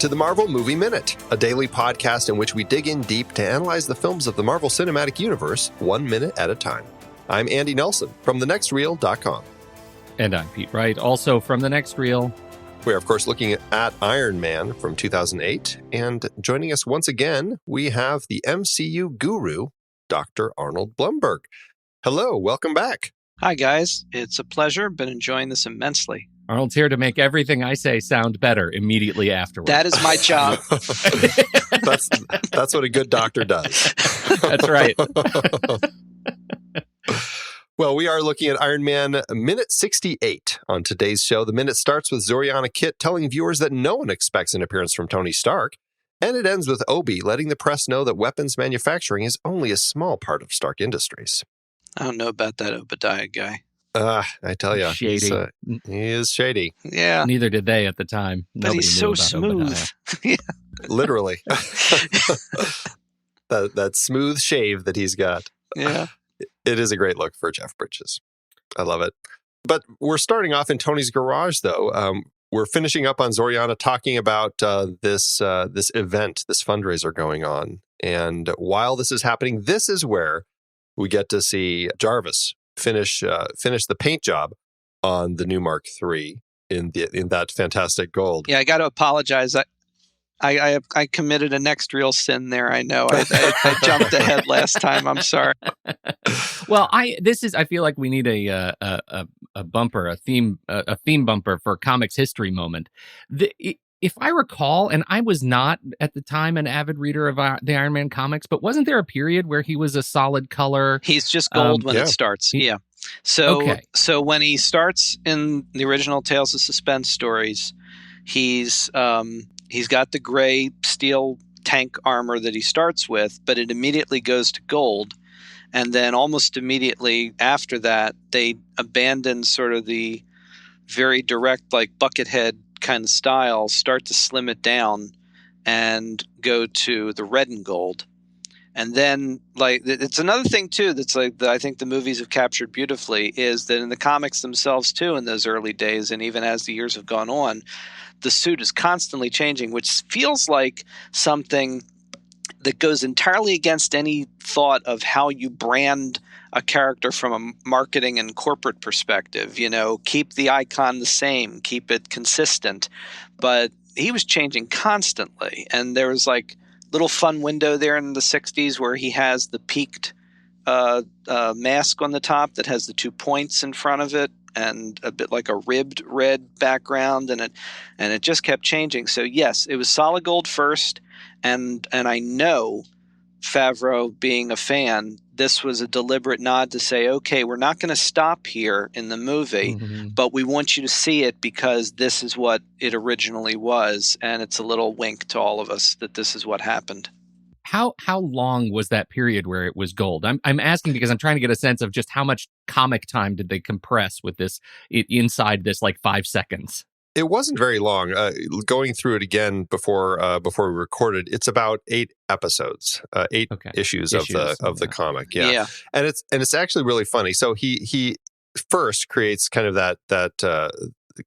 to the Marvel Movie Minute, a daily podcast in which we dig in deep to analyze the films of the Marvel Cinematic Universe 1 minute at a time. I'm Andy Nelson from thenextreel.com. And I'm Pete Wright, also from The Next Reel. We are, of course, looking at Iron Man from 2008. And joining us once again, we have the MCU guru, Dr. Arnold Blumberg. Hello, welcome back. Hi, guys. It's a pleasure. Been enjoying this immensely. Arnold's here to make everything I say sound better immediately afterwards. That is my job. That's what a good doctor does. That's right. Well, we are looking at Iron Man Minute 68 on today's show. The minute starts with Zoriana Kit telling viewers that no one expects an appearance from Tony Stark. And it ends with Obi letting the press know that weapons manufacturing is only a small part of Stark Industries. I don't know about that Obadiah guy. I tell you, shady. He is shady. Yeah. Neither did they at the time. But Nobody he's knew so about smooth. Obadiah. Yeah. Literally. that smooth shave that he's got. Yeah. It is a great look for Jeff Bridges. I love it. But we're starting off in Tony's garage, though. We're finishing up on Zoriana talking about this event, this fundraiser going on. And while this is happening, this is where we get to see Jarvis finish the paint job on the new Mark III in that fantastic gold. Yeah, I got to apologize. I committed a next real sin there. I know. I jumped ahead last time. I'm sorry. Well, I feel like we need a bumper, a theme bumper for Comics History Moment. If I recall, and I was not at the time an avid reader of the Iron Man comics, but wasn't there a period where he was a solid color? He's just gold when it starts. Yeah. So when he starts in the original Tales of Suspense stories, he's got the gray steel tank armor that he starts with, but it immediately goes to gold. And then almost immediately after that, they abandon sort of the very direct, like Buckethead kind of style, start to slim it down and go to the red and gold. And then, like, it's another thing too that's like I think the movies have captured beautifully is that in the comics themselves too, in those early days, and even as the years have gone on, the suit is constantly changing, which feels like something that goes entirely against any thought of how you brand a character from a marketing and corporate perspective. You know, keep the icon the same, keep it consistent. But he was changing constantly. And there was like little fun window there in the 60s where he has the peaked mask on the top that has the 2 points in front of it and a bit like a ribbed red background, and it just kept changing. So yes, it was solid gold first, and I know Favreau, being a fan, this was a deliberate nod to say, okay, we're not going to stop here in the movie, but we want you to see it because this is what it originally was, and it's a little wink to all of us that this is what happened. How long was that period where it was gold? I'm asking because I'm trying to get a sense of just how much comic time did they compress with this inside this like 5 seconds. It wasn't very long. Going through it again before we recorded, it's about 8 episodes, 8 issues of the comic. Yeah. And it's actually really funny. So he first creates kind of that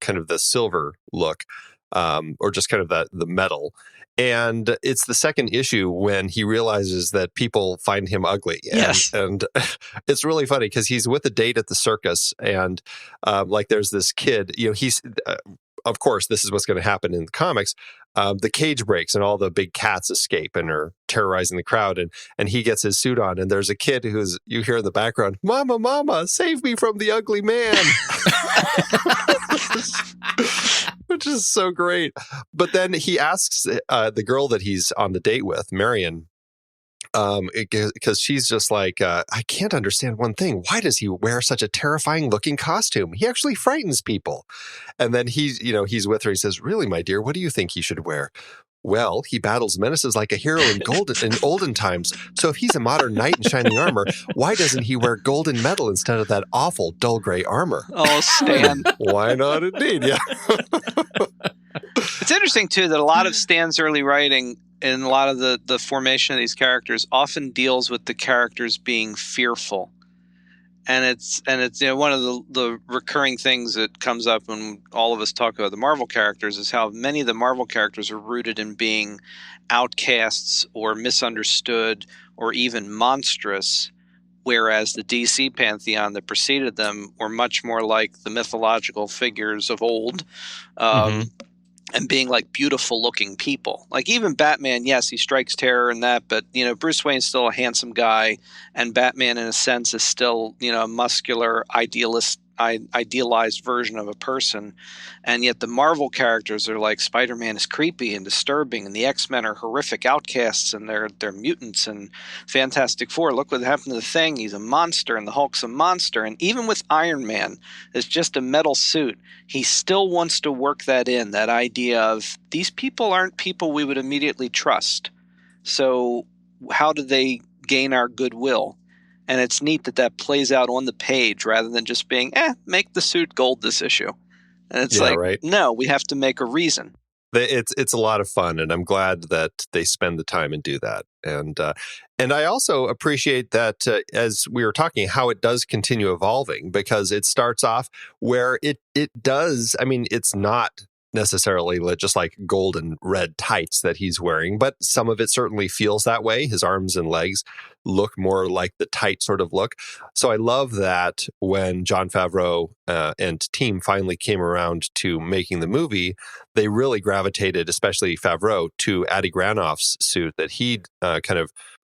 kind of the silver look, or just kind of the metal. And it's the second issue when he realizes that people find him ugly. And it's really funny because he's with a date at the circus, and like there's this kid, you know, he's of course, this is what's going to happen in the comics. The cage breaks and all the big cats escape and are terrorizing the crowd. And he gets his suit on. And there's a kid who's, you hear in the background, "Mama, Mama, save me from the ugly man." Which is so great. But then he asks the girl that he's on the date with, Marion, because she's just like, I can't understand one thing. Why does he wear such a terrifying looking costume? He actually frightens people. And then he's with her. He says, "Really, my dear, what do you think he should wear?" "Well, he battles menaces like a hero in olden times. So if he's a modern knight in shining armor, why doesn't he wear golden metal instead of that awful dull gray armor?" Oh, Stan. Why not indeed? Yeah. It's interesting, too, that a lot of Stan's early writing and a lot of the formation of these characters often deals with the characters being fearful. it's one of the recurring things that comes up when all of us talk about the Marvel characters is how many of the Marvel characters are rooted in being outcasts or misunderstood or even monstrous, whereas the DC pantheon that preceded them were much more like the mythological figures of old. And being like beautiful looking people. Like even Batman, yes, he strikes terror in that, but Bruce Wayne's still a handsome guy, and Batman in a sense is still, a muscular idealized version of a person. And yet the Marvel characters are like Spider-Man is creepy and disturbing, and the X-Men are horrific outcasts, and they're mutants, and Fantastic Four, look what happened to the Thing, he's a monster, and the Hulk's a monster. And even with Iron Man, it's just a metal suit, he still wants to work that in, that idea of these people aren't people we would immediately trust. So how do they gain our goodwill? And it's neat that plays out on the page rather than just being, make the suit gold this issue. And it's no, we have to make a reason. It's a lot of fun, and I'm glad that they spend the time and do that. And I also appreciate that, as we were talking, how it does continue evolving, because it starts off where it does. I mean, it's not necessarily just like gold and red tights that he's wearing, but some of it certainly feels that way. His arms and legs look more like the tight sort of look. So I love that when Jon Favreau and team finally came around to making the movie, they really gravitated, especially Favreau, to Adi Granoff's suit that he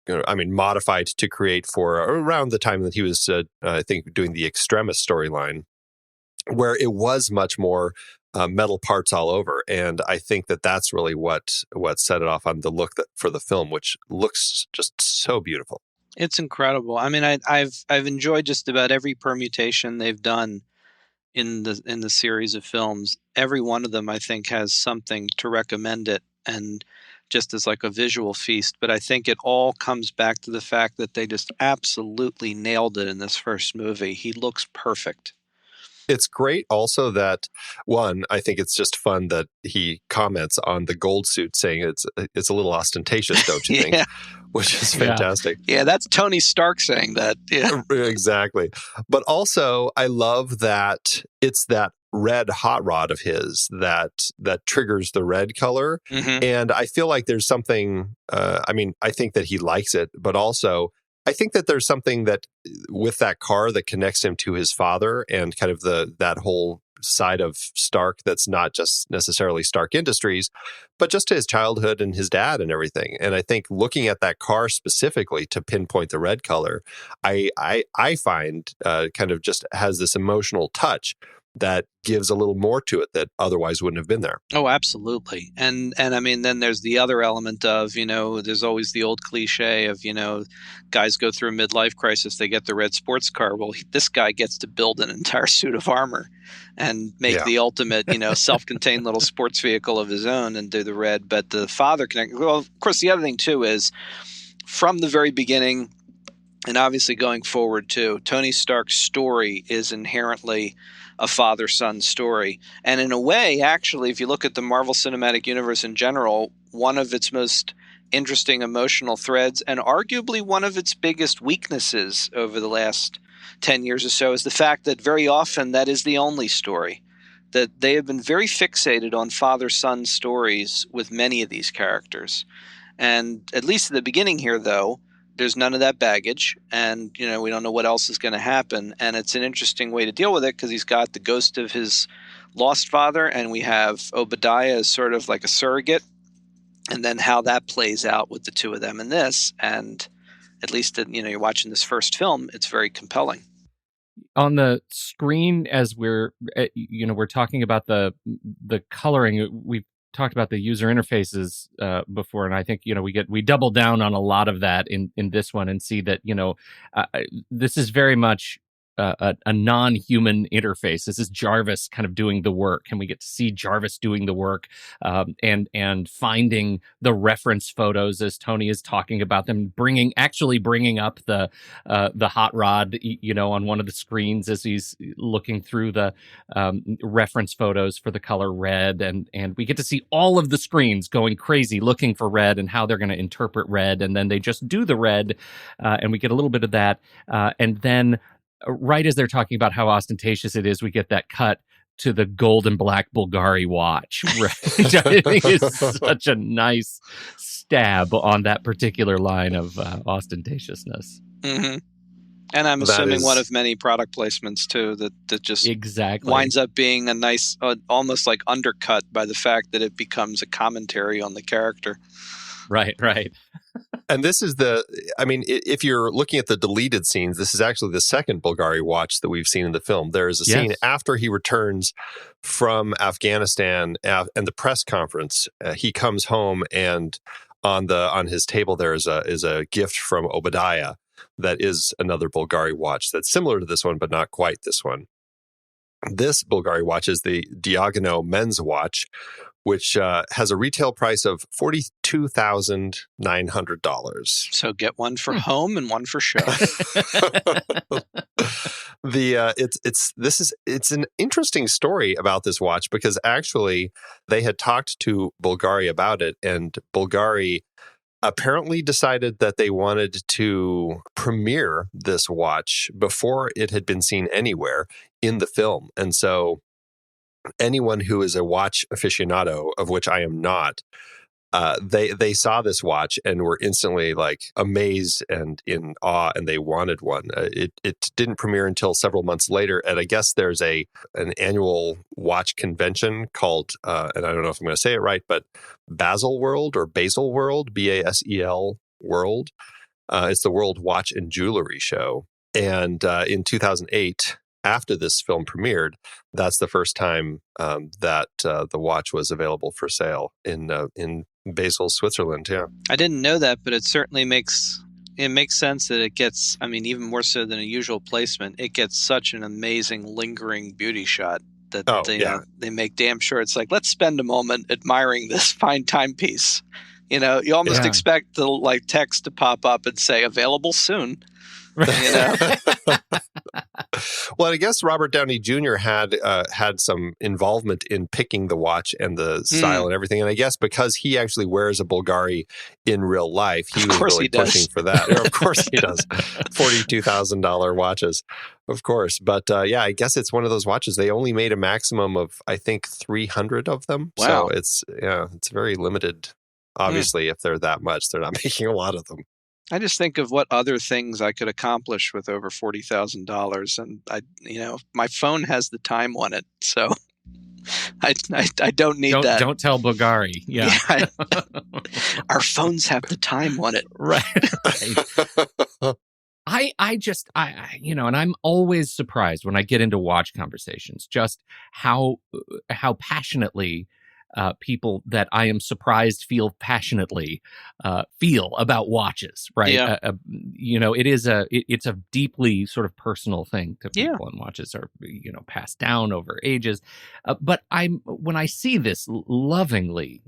modified to create for around the time that he was, I think, doing the Extremis storyline, where it was much more metal parts all over. And I think that's really what set it off on the look for the film, which looks just so beautiful. It's incredible. I mean, I've enjoyed just about every permutation they've done in the series of films. Every one of them, I think, has something to recommend it, and just as like a visual feast. But I think it all comes back to the fact that they just absolutely nailed it in this first movie. He looks perfect. It's great also that, one, I think it's just fun that he comments on the gold suit saying it's a little ostentatious, don't you think? Which is fantastic. Yeah, that's Tony Stark saying that. Yeah, exactly. But also, I love that it's that red hot rod of his that triggers the red color. And I feel like there's something, I think that he likes it, but also I think that there's something that with that car that connects him to his father and kind of that whole side of Stark that's not just necessarily Stark Industries, but just to his childhood and his dad and everything. And I think looking at that car specifically to pinpoint the red color, I find kind of just has this emotional touch that gives a little more to it that otherwise wouldn't have been there. Oh, absolutely. And I mean, then there's the other element of, there's always the old cliche of, guys go through a midlife crisis, they get the red sports car. Well, this guy gets to build an entire suit of armor and make the ultimate, self-contained little sports vehicle of his own and do the red. But the father well, of course, the other thing too is from the very beginning, and obviously going forward too, Tony Stark's story is inherently a father-son story. And in a way, actually, if you look at the Marvel Cinematic Universe in general, one of its most interesting emotional threads and arguably one of its biggest weaknesses over the last 10 years or so is the fact that very often that is the only story. That they have been very fixated on father-son stories with many of these characters. And at least at the beginning here, though, there's none of that baggage, and we don't know what else is going to happen. And it's an interesting way to deal with it because he's got the ghost of his lost father, and we have Obadiah as sort of like a surrogate, and then how that plays out with the two of them in this. And at least you're watching this first film, it's very compelling. On the screen, as we're talking about the coloring, we've talked about the user interfaces before, and I think we double down on a lot of that in this one and see that this is very much a non-human interface. This is Jarvis kind of doing the work, and we get to see Jarvis doing the work and finding the reference photos as Tony is talking about them, bringing up the hot rod, on one of the screens as he's looking through the reference photos for the color red, and we get to see all of the screens going crazy looking for red and how they're going to interpret red, and then they just do the red, and we get a little bit of that, and then right as they're talking about how ostentatious it is, we get that cut to the gold and black Bulgari watch. Right? I think it's such a nice stab on that particular line of ostentatiousness. Mm-hmm. And I'm assuming one of many product placements too that just winds up being a nice, almost like undercut by the fact that it becomes a commentary on the character. Right. And this is if you're looking at the deleted scenes, this is actually the second Bulgari watch that we've seen in the film. There is a scene after he returns from Afghanistan and the press conference. He comes home, and on his table there is a gift from Obadiah that is another Bulgari watch that's similar to this one, but not quite this one. This Bulgari watch is the Diagono men's watch, which has a retail price of $42,900. So get one for home and one for show. It's an interesting story about this watch, because actually they had talked to Bulgari about it, and Bulgari apparently decided that they wanted to premiere this watch before it had been seen anywhere in the film. And so anyone who is a watch aficionado, of which I am not, they saw this watch and were instantly like amazed and in awe, and they wanted one. It didn't premiere until several months later, and I guess there's an annual watch convention called, and I don't know if I'm going to say it right, but Basel World, BASEL World. It's the World Watch and Jewelry Show, and in 2008. After this film premiered, that's the first time that the watch was available for sale in Basel, Switzerland. Yeah, I didn't know that, but it certainly makes sense that it gets. I mean, even more so than a usual placement, it gets such an amazing, lingering beauty shot that they make damn sure it's like, let's spend a moment admiring this fine timepiece. You know, you almost expect the like text to pop up and say available soon. You know? Well, I guess Robert Downey Jr. had some involvement in picking the watch and the style and everything. And I guess because he actually wears a Bulgari in real life, he was really pushing for that. Of course he does. $42,000 watches, of course. But I guess it's one of those watches. They only made a maximum of, I think, 300 of them. Wow. So it's very limited. Obviously, if they're that much, they're not making a lot of them. I just think of what other things I could accomplish with over $40,000, and my phone has the time on it, so I don't need that. Don't tell Bulgari. Yeah. Our phones have the time on it, right. And I'm always surprised when I get into watch conversations, just how passionately. People that I am surprised feel passionately feel about watches, right? Yeah. It's a deeply sort of personal thing to people, and watches are passed down over ages. But when I see this lovingly,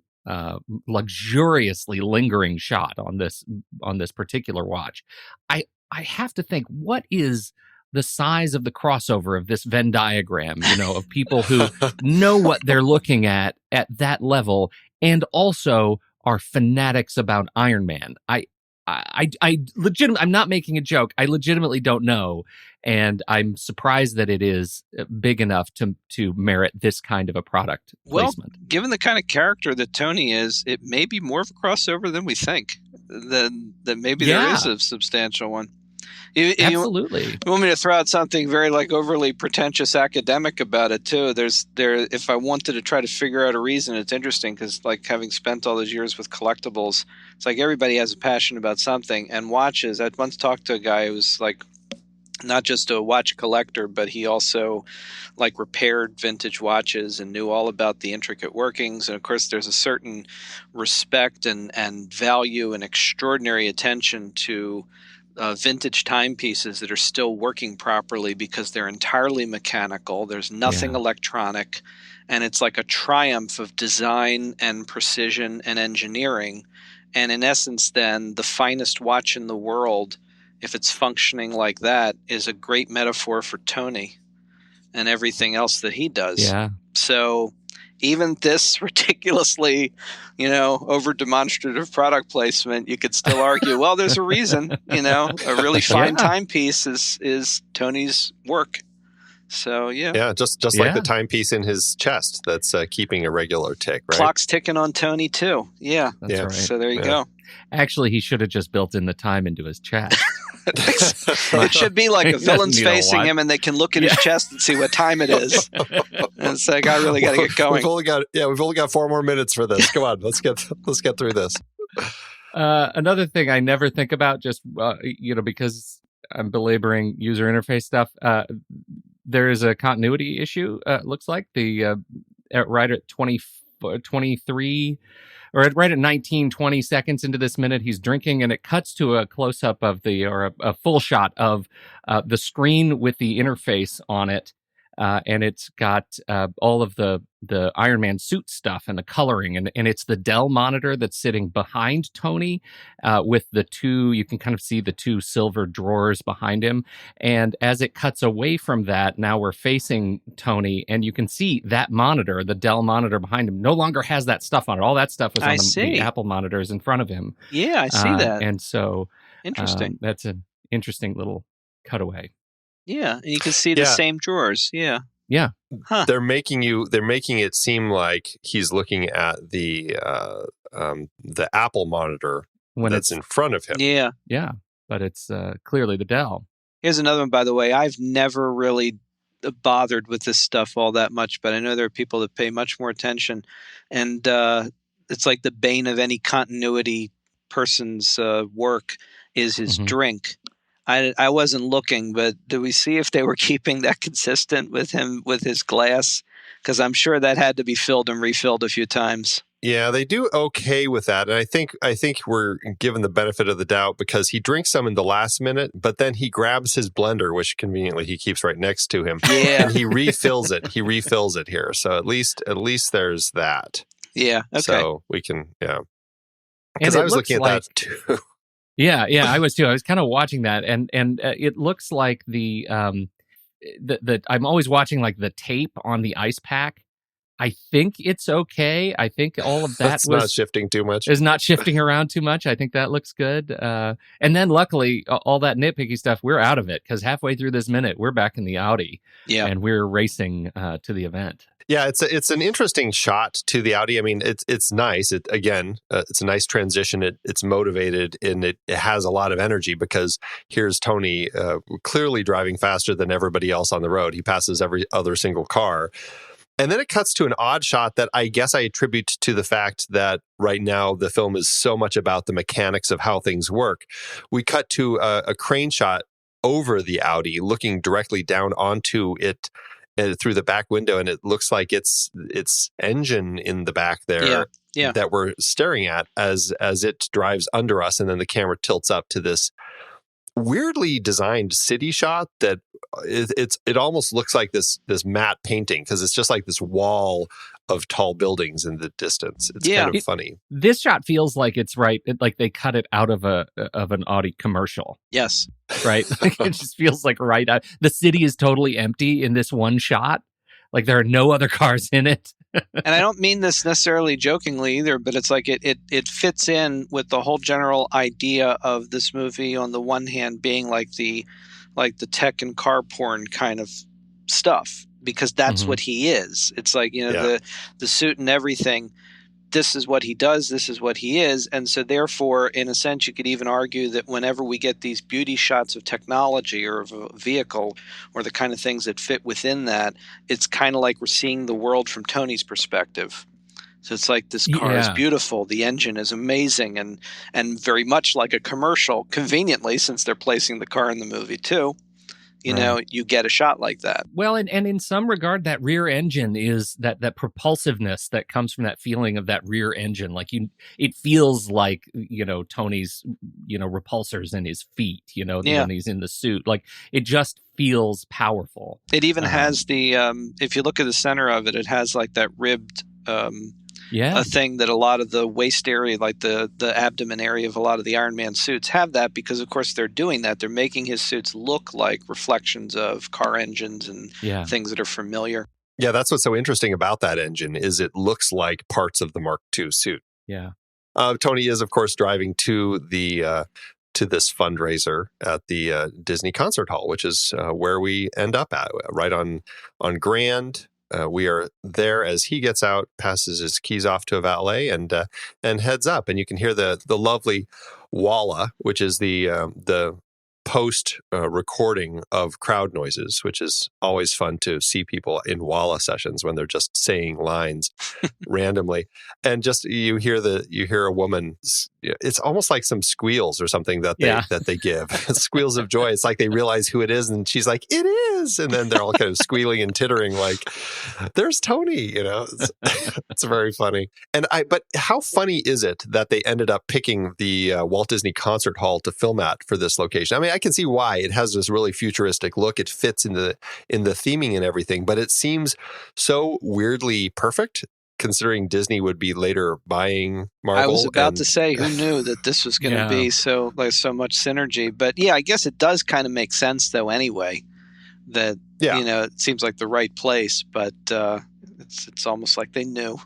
luxuriously lingering shot on this particular watch, I have to think, what is the size of the crossover of this Venn diagram, of people who know what they're looking at that level, and also are fanatics about Iron Man. I legitimately, I'm not making a joke. I legitimately don't know, and I'm surprised that it is big enough to merit this kind of a product placement. Well, given the kind of character that Tony is, it may be more of a crossover than we think. That maybe there is a substantial one. Absolutely. You want me to throw out something very overly pretentious academic about it too? If I wanted to try to figure out a reason, it's interesting because having spent all those years with collectibles, it's like everybody has a passion about something. And watches, I once talked to a guy who was not just a watch collector, but he also repaired vintage watches and knew all about the intricate workings. And of course, there's a certain respect and value and extraordinary attention to vintage timepieces that are still working properly because they're entirely mechanical. There's nothing electronic, and it's like a triumph of design and precision and engineering. And in essence, then, the finest watch in the world, if it's functioning like that, is a great metaphor for Tony and everything else that he does. Yeah. So even this ridiculously, over demonstrative product placement, you could still argue, well, there's a reason, a really fine timepiece is Tony's work. So, yeah. Yeah, just like the timepiece in his chest that's keeping a regular tick, right? Clock's ticking on Tony, too. Yeah. That's right. So there you go. Actually, he should have just built in the time into his chest. It should be like a villain's facing him and they can look at his chest and see what time it is. And it's like, I really got to get going. We've only got 4 more minutes for this. Come on, let's get through this. Another thing I never think about, just because I'm belaboring user interface stuff. There is a continuity issue. Looks like right at 23. Or right at 19, 20 seconds into this minute, he's drinking, and it cuts to a close-up of a full shot of the screen with the interface on it, and it's got all of the Iron Man suit stuff and the coloring, and it's the Dell monitor that's sitting behind Tony with the two, you can kind of see the two silver drawers behind him, and as it cuts away from that, now we're facing Tony, and you can see that monitor, the Dell monitor behind him, no longer has that stuff on it. All that stuff was on the Apple monitors in front of him. Yeah, I see that. And so interesting. That's an interesting little cutaway. Yeah, and you can see the same drawers. Yeah. Yeah. Huh. They're making it seem like he's looking at the Apple monitor that's in front of him. Yeah. Yeah. But it's clearly the Dell. Here's another one, by the way. I've never really bothered with this stuff all that much, but I know there are people that pay much more attention. And it's like the bane of any continuity person's work is his drink. I wasn't looking, but do we see if they were keeping that consistent with him with his glass? Because I'm sure that had to be filled and refilled a few times. Yeah, they do okay with that, and I think we're given the benefit of the doubt because he drinks some in the last minute, but then he grabs his blender, which conveniently he keeps right next to him, and he refills it. He refills it here, so at least there's that. Yeah, okay. So we can, because I was looking at that too. Yeah, I was too. I was kind of watching that, and it looks like the I'm always watching like the tape on the ice pack. I think it's okay. I think all of that not shifting too much. Is not shifting around too much. I think that looks good. And then luckily, all that nitpicky stuff, we're out of it because halfway through this minute, we're back in the Audi. Yeah, and we're racing to the event. Yeah, it's an interesting shot to the Audi. I mean, it's nice. It's a nice transition. It's motivated and it has a lot of energy because here's Tony clearly driving faster than everybody else on the road. He passes every other single car. And then it cuts to an odd shot that I guess I attribute to the fact that right now the film is so much about the mechanics of how things work. We cut to a crane shot over the Audi, looking directly down onto it through the back window, and it looks like it's engine in the back there that we're staring at as it drives under us, and then the camera tilts up to this weirdly designed city shot that it almost looks like this matte painting because it's just like this wall of tall buildings in the distance. It's kind of funny. This shot feels like it's like they cut it out of an Audi commercial. Yes. Right? It just feels like right out. The city is totally empty in this one shot. Like there are no other cars in it. And I don't mean this necessarily jokingly either, but it's like it fits in with the whole general idea of this movie on the one hand being like the tech and car porn kind of stuff, because that's what he is. It's like, the suit and everything. This is what he does. This is what he is. And so therefore, in a sense, you could even argue that whenever we get these beauty shots of technology or of a vehicle or the kind of things that fit within that, it's kind of like we're seeing the world from Tony's perspective. So it's like this car is beautiful. The engine is amazing and very much like a commercial, conveniently, since they're placing the car in the movie too. You get a shot like that. Well, and in some regard, that rear engine is that propulsiveness that comes from that feeling of that rear engine. Like it feels like, Tony's, repulsors in his feet, when he's in the suit. Like it just feels powerful. It even has the, if you look at the center of it, it has like that ribbed, a thing that a lot of the waist area, like the abdomen area of a lot of the Iron Man suits have that because, of course, they're doing that. They're making his suits look like reflections of car engines and things that are familiar. Yeah, that's what's so interesting about that engine is it looks like parts of the Mark II suit. Yeah. Tony is, of course, driving to the to this fundraiser at the Disney Concert Hall, which is where we end up at, right on Grand. We are there as he gets out, passes his keys off to a valet, and heads up. And you can hear the lovely walla, which is the post recording of crowd noises, which is always fun to see people in walla sessions when they're just saying lines randomly, and just you hear a woman. It's almost like some squeals or something that they give squeals of joy. It's like they realize who it is, and she's like, "It is," and then they're all kind of squealing and tittering like, "There's Tony," It's very funny. But how funny is it that they ended up picking the Walt Disney Concert Hall to film at for this location? I mean, I can see why. It has this really futuristic look. It fits in the theming and everything, but it seems so weirdly perfect, considering Disney would be later buying Marvel. I was about to say, who knew that this was going to be so much synergy? But yeah, I guess it does kind of make sense, though. Anyway, that it seems like the right place, but it's almost like they knew.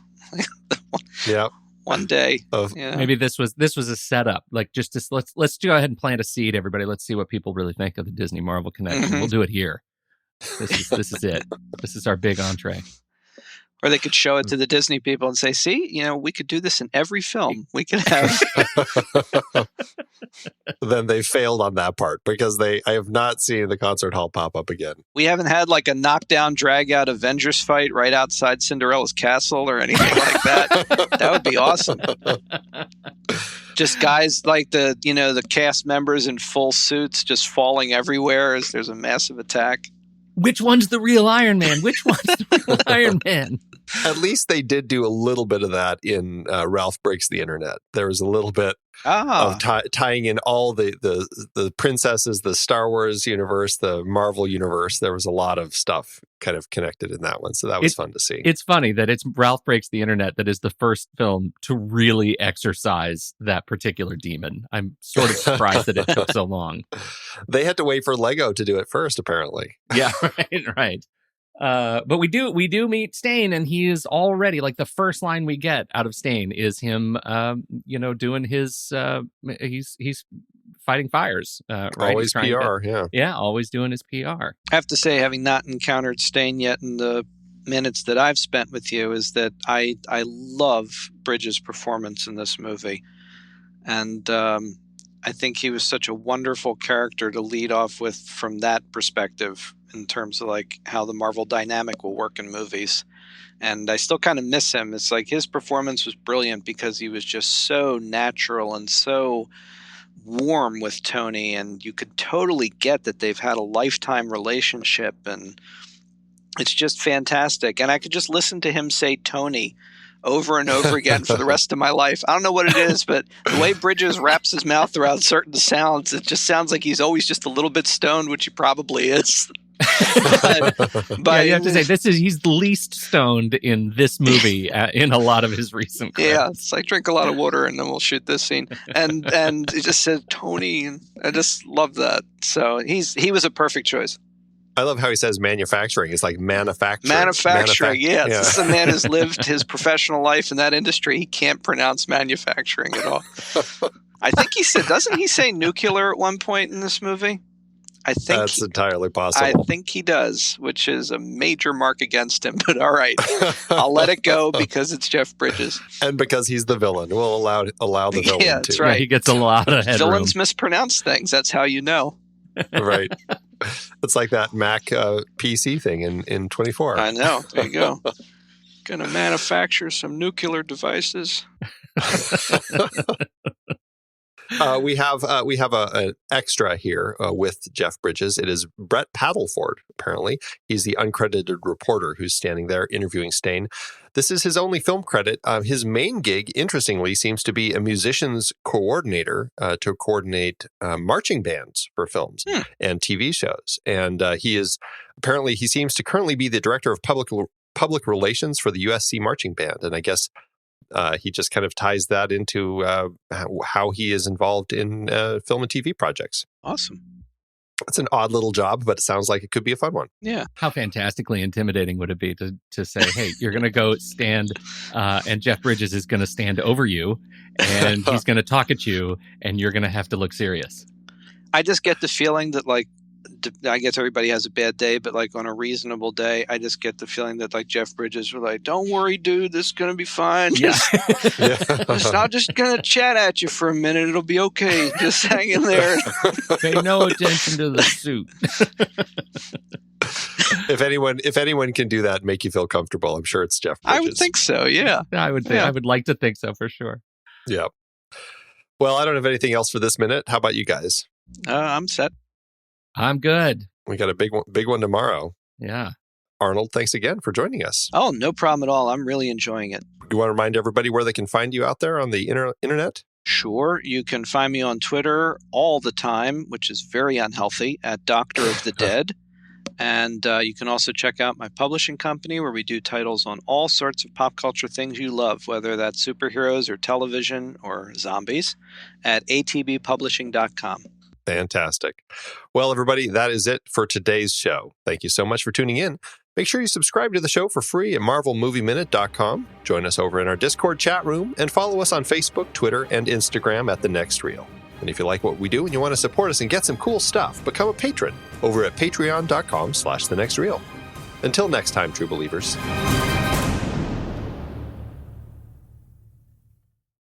Yeah. One day, maybe this was a setup. Like, let's go ahead and plant a seed, everybody. Let's see what people really think of the Disney Marvel connection. Mm-hmm. We'll do it here. This is it. This is our big entree. Or they could show it to the Disney people and say, "See, we could do this in every film. We could have." Then they failed on that part because I have not seen the concert hall pop up again. We haven't had like a knockdown, drag out Avengers fight right outside Cinderella's castle or anything like that. That would be awesome. Just guys like the cast members in full suits just falling everywhere as there's a massive attack. Which one's the real Iron Man? Which one's the real Iron Man? At least they did do a little bit of that in Ralph Breaks the Internet. There was a little bit of tying in all the princesses, the Star Wars universe, the Marvel universe. There was a lot of stuff kind of connected in that one. So that was fun to see. It's funny that it's Ralph Breaks the Internet that is the first film to really exercise that particular demon. I'm sort of surprised that it took so long. They had to wait for Lego to do it first, apparently. Yeah, right. But we do meet Stain, and he is already like the first line we get out of Stain is him, doing his, he's fighting fires, right? Always PR, yeah, always doing his PR. I have to say, having not encountered Stain yet in the minutes that I've spent with you, is that I love Bridges' performance in this movie, and I think he was such a wonderful character to lead off with from that perspective, in terms of like how the Marvel dynamic will work in movies. And I still kind of miss him. It's like his performance was brilliant because he was just so natural and so warm with Tony, and you could totally get that they've had a lifetime relationship, and it's just fantastic. And I could just listen to him say Tony over and over again for the rest of my life. I don't know what it is, but the way Bridges wraps his mouth around certain sounds, it just sounds like he's always just a little bit stoned, which he probably is. but you have to say he's the least stoned in this movie in a lot of his recent credits. Yeah, it's like drink a lot of water and then we'll shoot this scene. And he just said Tony, and I just love that. So he was a perfect choice. I love how he says manufacturing. It's like manufacturing. Yeah. This is a man who's lived his professional life in that industry. He can't pronounce manufacturing at all. I think doesn't he say nuclear at one point in this movie? I think that's entirely possible. I think he does, which is a major mark against him. But all right, I'll let it go because it's Jeff Bridges, and because he's the villain. We'll allow the villain. Yeah, that's right. Yeah, he gets a lot of headroom. Villains mispronounce things. That's how you know. Right. It's like that Mac PC thing in 24. I know. There you go. Gonna manufacture some nuclear devices. We have an extra here with Jeff Bridges. It is Brett Paddleford, apparently. He's the uncredited reporter who's standing there interviewing Stain. This is his only film credit. His main gig, interestingly, seems to be a musician's coordinator to coordinate marching bands for films and TV shows. And he seems to currently be the director of public relations for the USC Marching Band. And I guess he just kind of ties that into how he is involved in film and TV projects. Awesome. It's an odd little job, but it sounds like it could be a fun one. Yeah. How fantastically intimidating would it be to say, hey, you're going to go stand and Jeff Bridges is going to stand over you and he's going to talk at you and you're going to have to look serious. I just get the feeling that, like, I guess everybody has a bad day, but like on a reasonable day, I just get the feeling that like Jeff Bridges were like, "Don't worry, dude, this is gonna be fine. Yeah. I'm just gonna chat at you for a minute. It'll be okay. Just hang in there. Pay no attention to the suit." If anyone can do that and make you feel comfortable, I'm sure it's Jeff Bridges. I would think so. Yeah, I would think. Yeah. I would like to think so for sure. Yeah. Well, I don't have anything else for this minute. How about you guys? I'm set. I'm good. We got a big one tomorrow. Yeah. Arnold, thanks again for joining us. Oh, no problem at all. I'm really enjoying it. You want to remind everybody where they can find you out there on the internet? Sure. You can find me on Twitter all the time, which is very unhealthy, at Doctor of the Dead. And you can also check out my publishing company where we do titles on all sorts of pop culture things you love, whether that's superheroes or television or zombies, at atbpublishing.com. Fantastic. Well, everybody, that is it for today's show. Thank you so much for tuning in. Make sure you subscribe to the show for free at marvelmovieminute.com. Join us over in our Discord chat room and follow us on Facebook, Twitter, and Instagram at The Next Reel. And if you like what we do and you want to support us and get some cool stuff, become a patron over at patreon.com/thenextreel. Until next time, true believers.